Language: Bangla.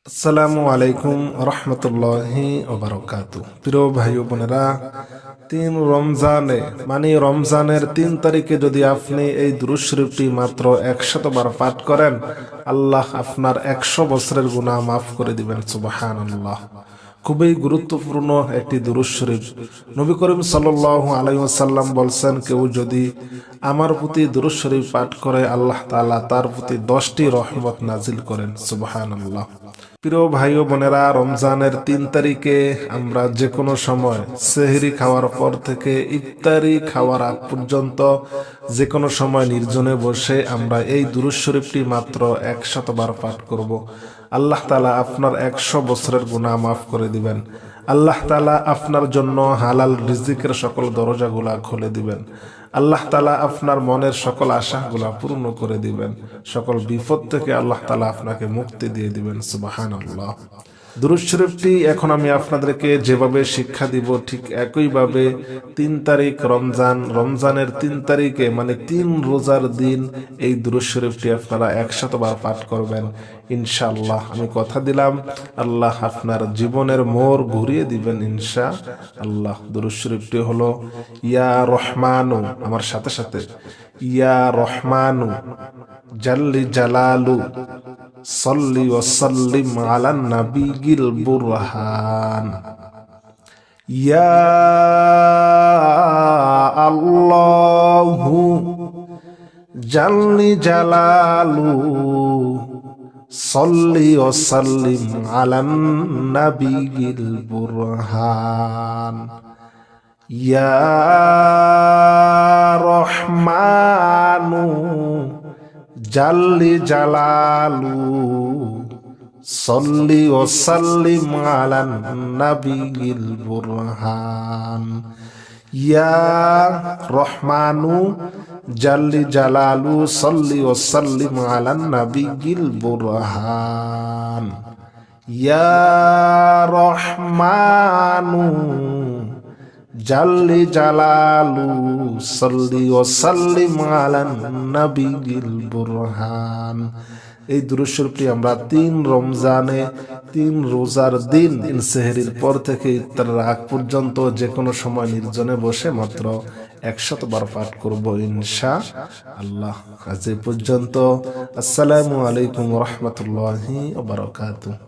আসসালামু আলাইকুম রহমতুল্লাহি ওবারাকাতু। প্রিয় ভাই ও বোনেরা, রমজানে রমজানের 3 তারিখে যদি আপনি এই দুরূদ শরীফটি মাত্র 100 বার পাঠ করেন, আল্লাহ আপনার 100 বছরের গুনাহ মাফ করে দিবেন। সুবহানাল্লাহ। খুবই গুরুত্বপূর্ণ একটি দুরূদ শরীফ। নবী করিম সাল্লাল্লাহু আলাইহি ওয়াসাল্লাম বলছেন, কেউ যদি আমার প্রতি দুরূদ শরীফ পাঠ করে, আল্লাহ তাআলা তার প্রতি 10টি রহমত নাজিল করেন। সুবহানাল্লাহ। প্রিয় ভাই ও বোনেরা, রমজানের 3 তারিখে আমরা যে কোনো সময় সেহরি খাওয়ার পর থেকে ইফতারি খাওয়ার আগ পর্যন্ত যে কোনো সময় নির্জনে বসে আমরা এই দুরূদ শরীফটি মাত্র 100 বার পাঠ করব। আল্লাহ তাআলা আপনার 100 বছরের গুনাহ মাফ করে দিবেন। আল্লাহ তাআলা আপনার জন্য হালাল রিজিকের সকল দরজাগুলা খুলে দিবেন। আল্লাহ তাআলা আপনার মনের সকল আশাগুলা পূর্ণ করে দিবেন। সকল বিপদ থেকে আল্লাহ তাআলা আপনাকে মুক্তি দিয়ে দিবেন। সুবহানাল্লাহ। দুরূদ শরীফটি এখন আমি আপনাদেরকে যেভাবে শিক্ষা দিব, ঠিক একইভাবে 3 তারিখ রমজানের 3 তারিখে 3 রোজার দিন এই দুরূদ শরীফটি আপনারা 100 বার পাঠ করবেন ইনশাআল্লাহ। আমি কথা দিলাম, আল্লাহ আপনার জীবনের মোড় ঘুরিয়ে দিবেন ইনশাআল্লাহ। দুরূদ শরীফটি হলো, ইয়া রহমানু, আমার সাথে সাথে, ইয়া রহমানু জাল্লি জালালু সাল্লি ওয়া সাল্লিম আলান নাবিয়িল বুরহান। ইয়া আল্লাহু জাল্লি জালালু সাল্লি ওয়া সাল্লিম আলান নাবিয়িল বুরহান। ইয়া রহমানু জাল্লি জালালু সাল্লি ওয়া সাল্লিম আলান নাবিয়িল বুরহান। ইয়া রহমানু জাল্লি জালালু সাল্লি ওয়া সাল্লিম আলান নাবিয়িল বুরহান। ইয়া রহমানু জাল্লি জালালু সাল্লি ওয়া সাল্লিম আলান নাবিয়িল বুরহান। এই দুরূদ শরীফটি আমরা 3 রমজানে 3 রোজার দিন সেহরির পর থেকে ইফতারের আগ পর্যন্ত যে কোনো সময় নির্জনে বসে মাত্র 100 বার পাঠ করব ইনশাআল্লাহ। আজ এই পর্যন্ত। আসসালামু আলাইকুম ওয়া রাহমাতুল্লাহি ওয়া বারাকাতুহু।